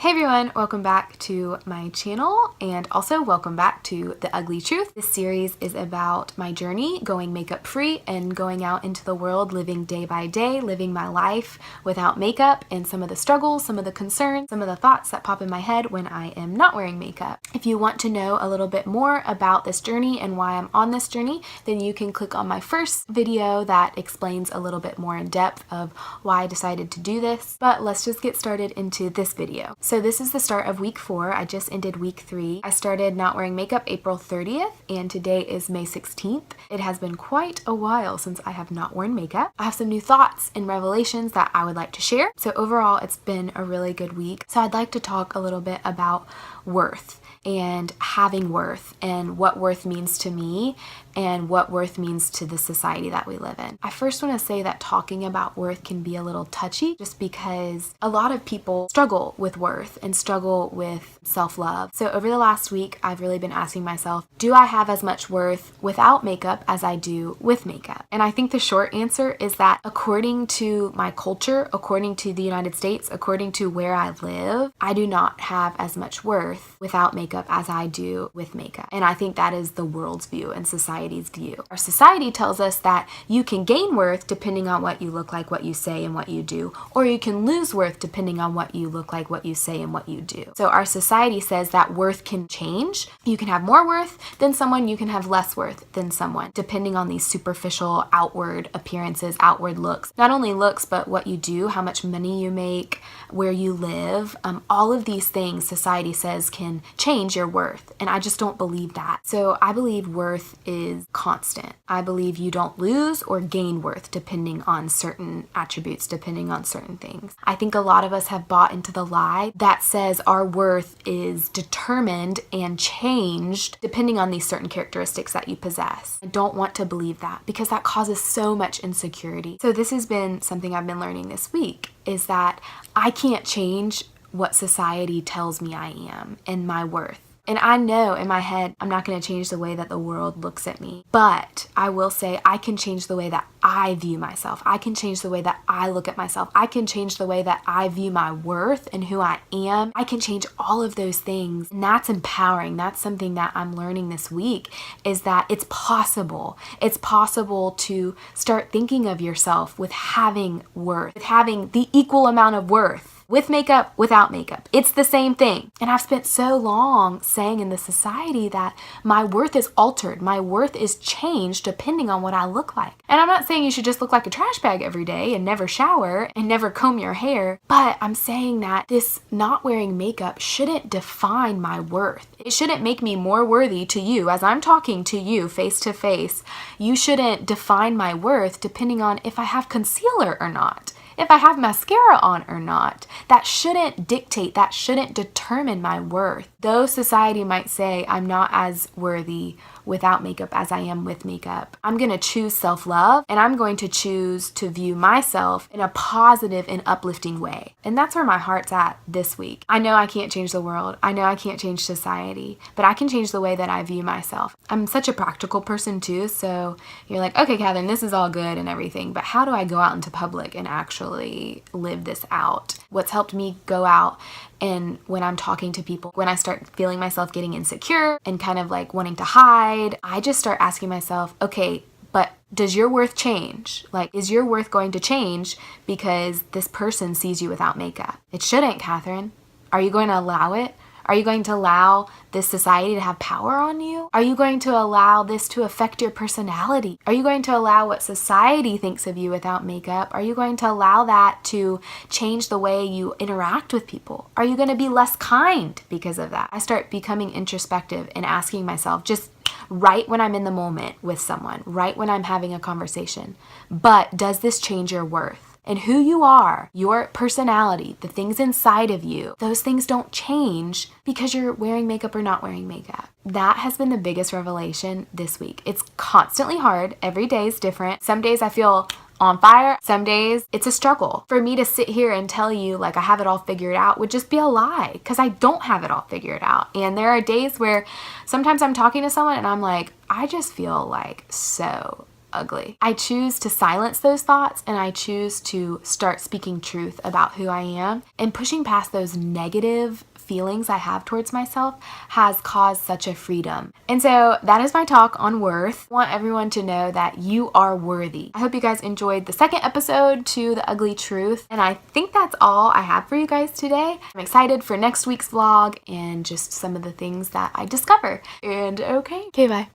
Hey everyone, welcome back to my channel and also welcome back to The Ugly Truth. This series is about my journey going makeup free and going out into the world living day by day, living my life without makeup, and some of the struggles, some of the concerns, some of the thoughts that pop in my head when I am not wearing makeup. If you want to know a little bit more about this journey and why I'm on this journey, then you can click on my first video that explains a little bit more in depth of why I decided to do this. But let's just get started into this video. So this is the start of week 4. I just ended week 3. I started not wearing makeup April 30th and today is May 16th. It has been quite a while since I have not worn makeup. I have some new thoughts and revelations that I would like to share. So overall, it's been a really good week. So I'd like to talk a little bit about worth and having worth and what worth means to me and what worth means to the society that we live in. I first want to say that talking about worth can be a little touchy just because a lot of people struggle with worth and struggle with self-love. So over the last week, I've really been asking myself, do I have as much worth without makeup as I do with makeup? And I think the short answer is that according to my culture, according to the United States, according to where I live, I do not have as much worth without makeup as I do with makeup. And I think that is the world's view and society's view. Our society tells us that you can gain worth depending on what you look like, what you say, and what you do, or you can lose worth depending on what you look like, what you say, and what you do. So our society says that worth can change. You can have more worth than someone, you can have less worth than someone, depending on these superficial outward appearances, outward looks. Not only looks, but what you do, how much money you make, where you live, all of these things society says can change your worth. And I just don't believe that. So I believe worth is constant. I believe you don't lose or gain worth depending on certain attributes, depending on certain things. I think a lot of us have bought into the lie that says our worth is determined and changed depending on these certain characteristics that you possess. I don't want to believe that because that causes so much insecurity. So this has been something I've been learning this week, is that I can't change what society tells me I am and my worth. And I know in my head, I'm not going to change the way that the world looks at me. But I will say I can change the way that I view myself. I can change the way that I look at myself. I can change the way that I view my worth and who I am. I can change all of those things. And that's empowering. That's something that I'm learning this week, is that it's possible. It's possible to start thinking of yourself with having worth, with having the equal amount of worth. With makeup, without makeup. It's the same thing. And I've spent so long saying in the society that my worth is altered. My worth is changed depending on what I look like. And I'm not saying you should just look like a trash bag every day and never shower and never comb your hair, but I'm saying that this not wearing makeup shouldn't define my worth. It shouldn't make me more worthy to you as I'm talking to you face to face. You shouldn't define my worth depending on if I have concealer or not, if I have mascara on or not. That shouldn't dictate, that shouldn't determine my worth. Though society might say I'm not as worthy without makeup as I am with makeup, I'm going to choose self-love and I'm going to choose to view myself in a positive and uplifting way. And that's where my heart's at this week. I know I can't change the world. I know I can't change society, but I can change the way that I view myself. I'm such a practical person too, so you're like, okay, Catherine, this is all good and everything, but how do I go out into public and actually live this out? What's helped me go out and when I'm talking to people, when I start feeling myself getting insecure and kind of like wanting to hide, I just start asking myself, okay, but does your worth change? Like, is your worth going to change because this person sees you without makeup? It shouldn't, Catherine. Are you going to allow it? Are you going to allow this society to have power on you? Are you going to allow this to affect your personality? Are you going to allow what society thinks of you without makeup? Are you going to allow that to change the way you interact with people? Are you going to be less kind because of that? I start becoming introspective and asking myself, just right when I'm in the moment with someone, right when I'm having a conversation, but does this change your worth? And who you are, your personality, the things inside of you, those things don't change because you're wearing makeup or not wearing makeup. That has been the biggest revelation this week. It's constantly hard. Every day is different. Some days I feel on fire. Some days it's a struggle. For me to sit here and tell you like I have it all figured out would just be a lie because I don't have it all figured out. And there are days where sometimes I'm talking to someone and I'm like, I just feel like so ugly. I choose to silence those thoughts, and I choose to start speaking truth about who I am, and pushing past those negative feelings I have towards myself has caused such a freedom. And so that is my talk on worth. I want everyone to know that you are worthy. I hope you guys enjoyed the second episode to The Ugly Truth, and I think that's all I have for you guys today. I'm excited for next week's vlog and just some of the things that I discover. And okay, bye.